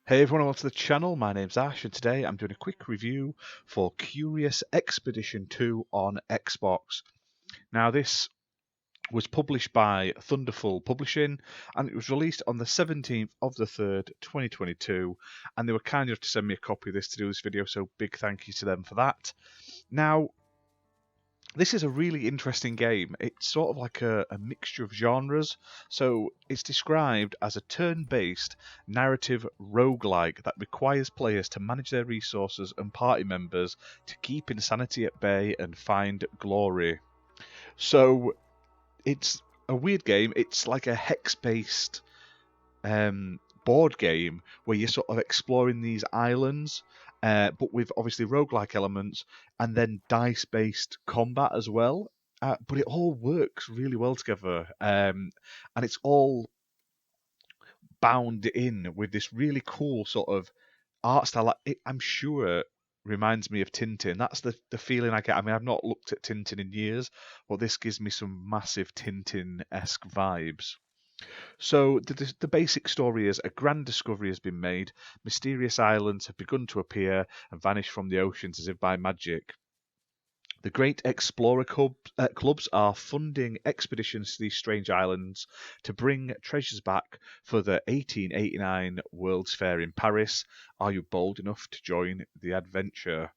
Hey everyone, welcome to the channel. My name's Ash, and today I'm doing a quick review for Curious Expedition 2 on Xbox. Now, this was published by Thunderful Publishing, and it was released on the 17th of the 3rd, 2022, and they were kind enough to send me a copy of this to do this video, so big thank you to them for that. Now, this is a really interesting game. It's sort of like a mixture of genres. So it's described as a turn-based narrative roguelike that requires players to manage their resources and party members to keep insanity at bay and find glory. So it's a weird game. It's like a hex-based board game where you're sort of exploring these islands, but with obviously roguelike elements and then dice-based combat as well. But it all works really well together, and it's all bound in with this really cool sort of art style. I'm sure it reminds me of Tintin. That's the feeling I get. I mean, I've not looked at Tintin in years, but this gives me some massive Tintin-esque vibes. So the basic story is a grand discovery has been made, mysterious islands have begun to appear and vanish from the oceans as if by magic. The great explorer clubs are funding expeditions to these strange islands to bring treasures back for the 1889 World's Fair in Paris. Are you bold enough to join the adventure?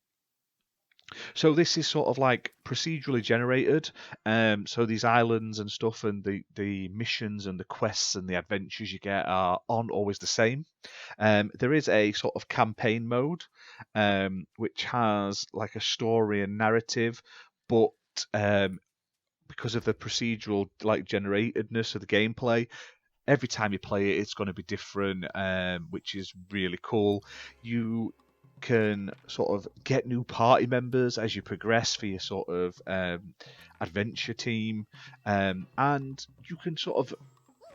So this is sort of like procedurally generated. So these islands and stuff, and the missions and the quests and the adventures you get are aren't always the same. There is a sort of campaign mode, which has like a story and narrative, but because of the procedural like generatedness of the gameplay, every time you play it, it's going to be different, which is really cool. You can sort of get new party members as you progress for your sort of adventure team, and you can sort of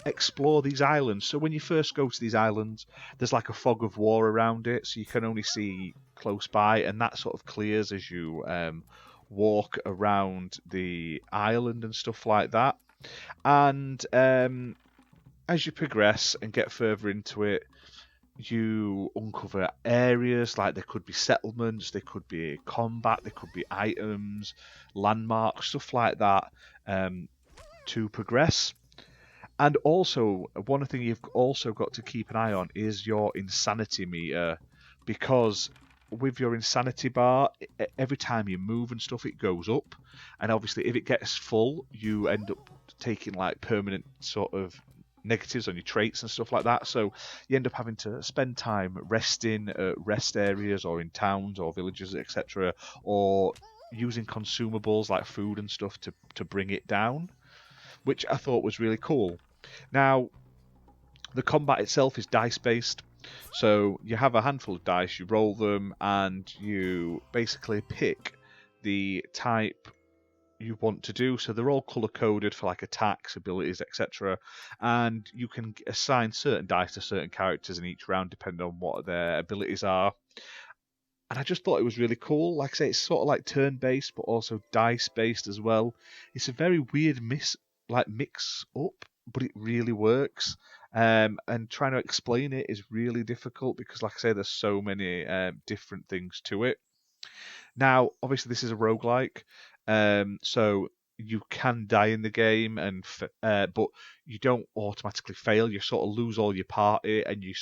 explore these islands. So when you first go to these islands, there's like a fog of war around it, so you can only see close by, and that sort of clears as you walk around the island and stuff like that. And as you progress and get further into it, you uncover areas like there could be settlements, there could be combat, there could be items, landmarks, stuff like that, to progress. And also, one thing you've also got to keep an eye on is your insanity meter, because with your insanity bar, every time you move and stuff, it goes up. And obviously, if it gets full, you end up taking like permanent sort of negatives on your traits and stuff like that. So you end up having to spend time resting at rest areas or in towns or villages, etc., or using consumables like food and stuff to bring it down, which I thought was really cool. Now, the combat itself is dice based. So you have a handful of dice, you roll them, and you basically pick the type you want to do. So they're all color coded for like attacks, abilities, etc. And you can assign certain dice to certain characters in each round depending on what their abilities are. And I just thought it was really cool. Like I say, it's sort of like turn based, but also dice based as well. It's a very weird mix up, but it really works. And trying to explain it is really difficult because, like I say, there's so many different things to it. Now, obviously, this is a roguelike, so you can die in the game, but you don't automatically fail. You sort of lose all your party, and you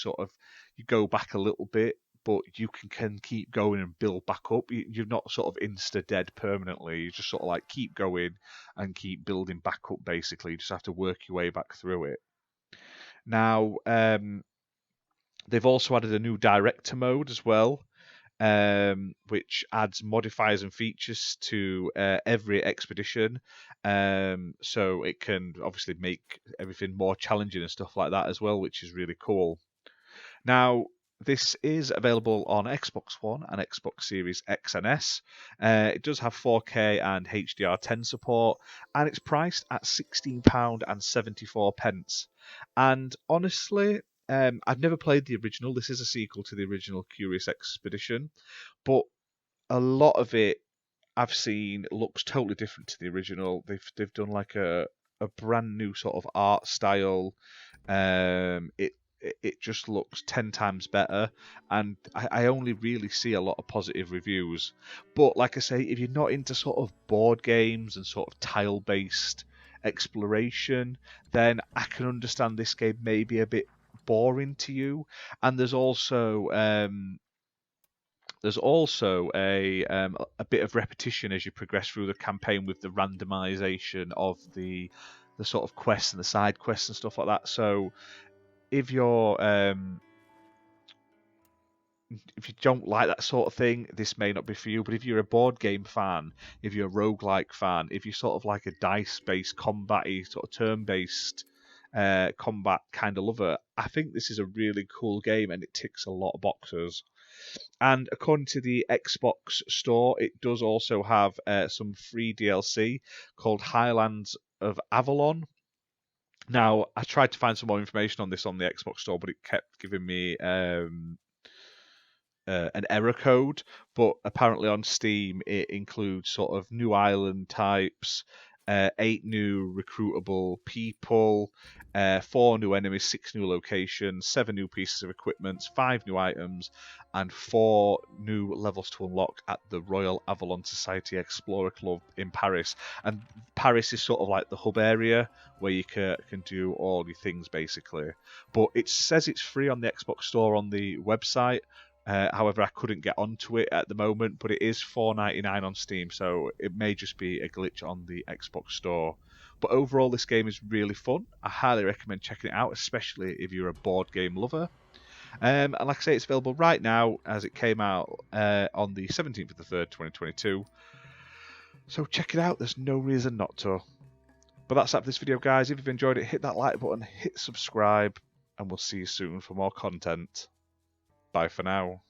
go back a little bit, but you can keep going and build back up. You're not sort of insta dead permanently. You just sort of like keep going and keep building back up. Basically, you just have to work your way back through it. Now, they've also added a new director mode as well, which adds modifiers and features to every expedition. So it can obviously make everything more challenging and stuff like that as well, which is really cool. Now, this is available on Xbox One and Xbox Series X and S. It does have 4K and HDR10 support, and it's priced at £16.74. And honestly, I've never played the original. This is a sequel to the original Curious Expedition, but a lot of it I've seen looks totally different to the original. They've done like a brand new sort of art style. It it just looks 10 times better, and I only really see a lot of positive reviews. But like I say, if you're not into sort of board games and sort of tile-based exploration, then I can understand this game may be a bit boring to you. And there's also a bit of repetition as you progress through the campaign with the randomization of the sort of quests and the side quests and stuff like that. So if if you don't like that sort of thing, this may not be for you. But if you're a board game fan, if you're a roguelike fan, if you're sort of like a dice-based, combat-y, sort of turn-based combat kind of lover, I think this is a really cool game, and it ticks a lot of boxes. And according to the Xbox store, it does also have some free DLC called Highlands of Avalon. Now, I tried to find some more information on this on the Xbox store, but it kept giving me an error code. But apparently on Steam, it includes sort of new island types, 8 new recruitable people, 4 new enemies, 6 new locations, 7 new pieces of equipment, 5 new items, and 4 new levels to unlock at the Royal Avalon Society Explorer Club in Paris. And Paris is sort of like the hub area where you can do all your things basically. But it says it's free on the Xbox store on the website. However, I couldn't get onto it at the moment, but it is $4.99 on Steam, so it may just be a glitch on the Xbox store. But overall, this game is really fun. I highly recommend checking it out, especially if you're a board game lover. And like I say, it's available right now, as it came out on the 17th of the 3rd, 2022. So check it out, there's no reason not to. But that's it for this video, guys. If you've enjoyed it, hit that like button, hit subscribe, and we'll see you soon for more content. Bye for now.